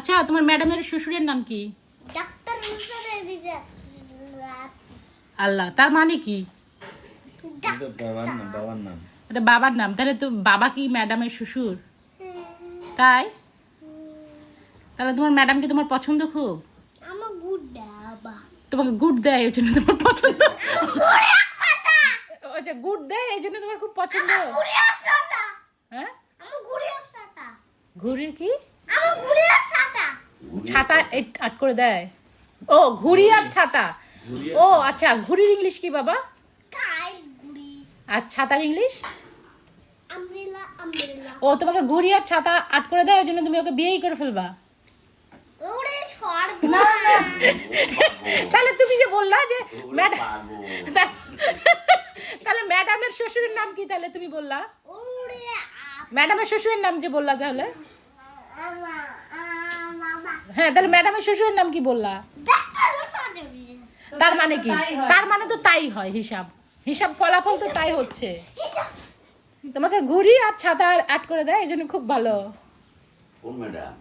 আচ্ছা তোমার ম্যাডামের শ্বশুরের নাম কি? ডাক্তার আল্লাহ, তার মানে কি? বাবার নাম। এটা বাবার নাম। তাহলে তো বাবা কি ম্যাডামের শ্বশুর? তাই? তাহলে তোমার ম্যাডাম কি তোমার পছন্দ খুব? আমার গুড বাবা তোমাকে গুড দেয় এই জন্য তোমার পছন্দ? আচ্ছা, গুড দেয় এই জন্য তোমার খুব পছন্দ? হ্যাঁ, ঘুড়ি কি? ছাতা আট করে দেয়। ও, ঘুড়ি আর ছাতা। ও আচ্ছা, ঘুড়ির ইংলিশ কি বাবা? আর ছাতার ইংলিশ? ও, তোমাকে ঘুড়ি আর ছাতা আট করে দেয়, ওই জন্য তুমি ওকে বিয়েই করে ফেলবা? না না, তাহলে তুমি যে বললা যে ম্যাডাম, তাহলে ম্যাডামের শ্বশুরের নাম কি? তাহলে তুমি বললা ম্যাডামের শ্বশুরের নাম যে বললা, তাহলে হ্যাঁ, তাহলে ম্যাডামের শ্বশুরের নাম কি বললা? তার মানে কি? তার মানে তো তাই হয়, হিসাব হিসাব ফলাফল তো তাই হচ্ছে। তোমাকে ঘুড়ি আর ছাতা আট করে দেয় এই জন্য খুব ভালো। কোন ম্যাডাম?